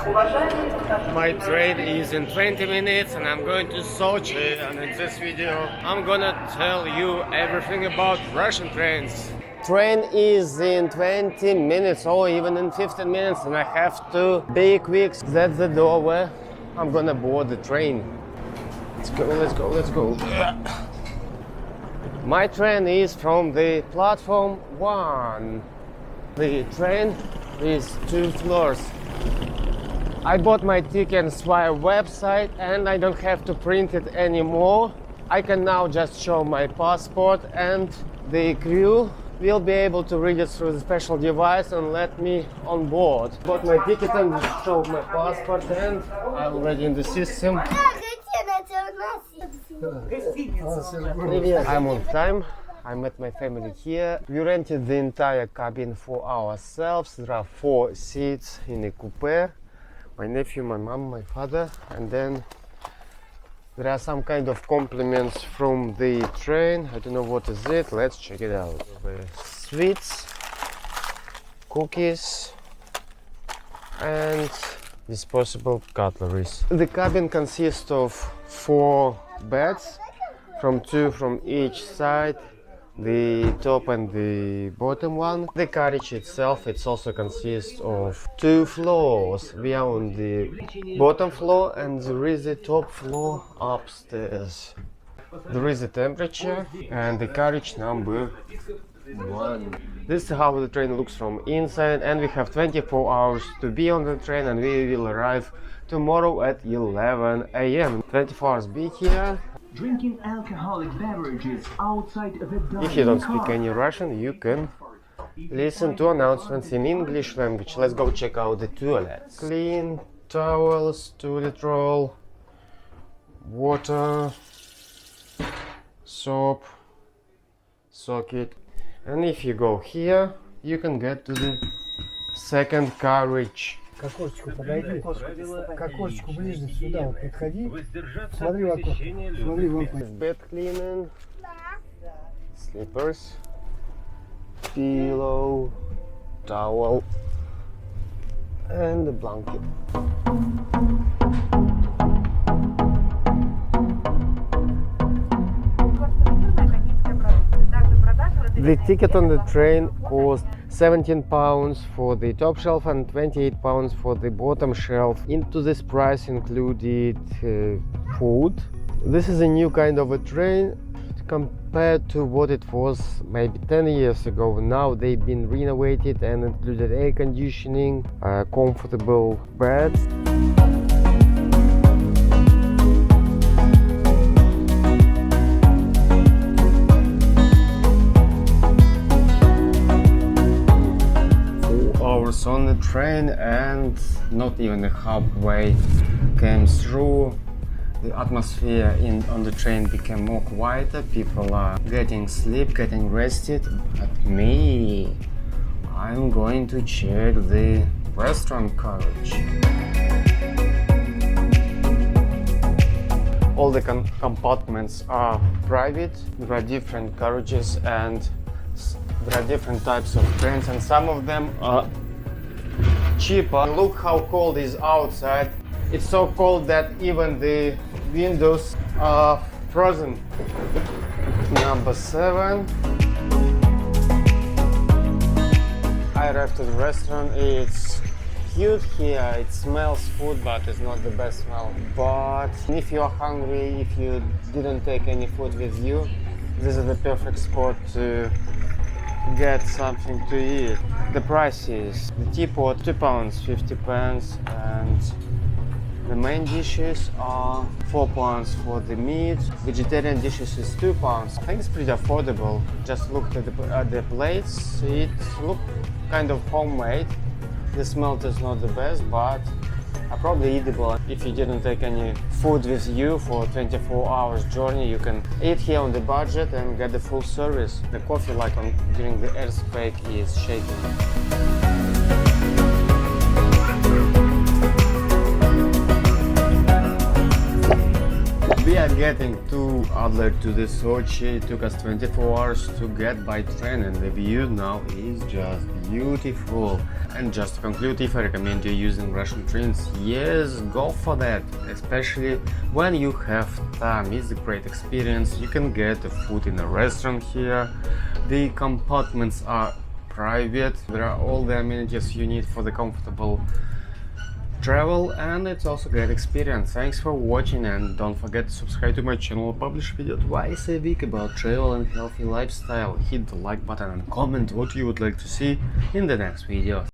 My train is in 20 minutes and I'm going to Sochi, and in this video I'm gonna tell you everything about Russian trains. Train is in 20 minutes or even in 15 minutes and I have to be quick. That's the door where I'm gonna board the train. Let's go, let's go, let's go. My train is from the platform 1. The train is 2 floors. I bought my tickets via website and I don't have to print it anymore. I can now just show my passport and the crew will be able to read it through the special device and let me on board. Bought my ticket and showed my passport and I'm already in the system. I'm on time. I met my family here. We rented the entire cabin for ourselves. There are 4 seats in a coupe. My nephew, my mom, my father, and then there are some kind of compliments from the train. I don't know what is it. Let's check it out. Sweets, cookies, and disposable cutleries. The cabin consists of 4 beds, from 2 from each side, the top and the bottom one. The carriage itself, it also consists of 2 floors. We are on the bottom floor and there is a top floor upstairs. There is a temperature and the carriage number 1. This is how the train looks from inside, and we have 24 hours to be on the train and we will arrive tomorrow at 11 a.m. 24 hours be here. Drinking alcoholic beverages outside of a dining If you don't car. speak any Russian, you can listen to announcements in English language. Let's go check out the toilets. Clean towels, toilet roll, water, soap, socket. And if you go here, you can get to the second carriage. К окошечку подойди, к окошечку ближе сюда, вот подходи, смотри в окошко, смотри в окошко. Bed cleaning, slippers, pillow, towel, and a blanket. The ticket on the train cost 17 pounds for the top shelf and 28 pounds for the bottom shelf. Into this price included food. This is a new kind of a train compared to what it was maybe 10 years ago. Now they've been renovated and included air conditioning, comfortable beds. On the train and not even the halfway came through. The atmosphere on the train became more quieter. People are getting sleep, getting rested. But me, I'm going to check the restaurant carriage. All the compartments are private. There are different carriages and there are different types of trains, and some of them are cheaper. Look how cold it is outside. It's so cold that even the windows are frozen. Number 7. I arrived at the restaurant. It's cute here. It smells food, but it's not the best smell. But if you're hungry, if you didn't take any food with you, this is the perfect spot to get something to eat. The price is the teapot £2.50 and the main dishes are £4 for the meat. Vegetarian dishes is £2. I think it's pretty affordable. Just looked at the plates. It looks kind of homemade. The smell is not the best, but are probably eatable. If you didn't take any food with you for 24 hours journey, you can eat here on the budget and get the full service. The coffee, like during the earthquake, is shaking. We are Getting to Adler to the Sochi took us 24 hours to get by train, and the view now is just beautiful. And just to conclude, if I recommend you using Russian trains, yes, go for that, especially when you have time. It's a great experience. You can get food in a restaurant here. The compartments are private. There are all the amenities you need for the comfortable travel, and it's also a great experience. Thanks for watching, and don't forget to subscribe to my channel. I publish video twice a week about travel and healthy lifestyle. Hit the like button and comment what you would like to see in the next video.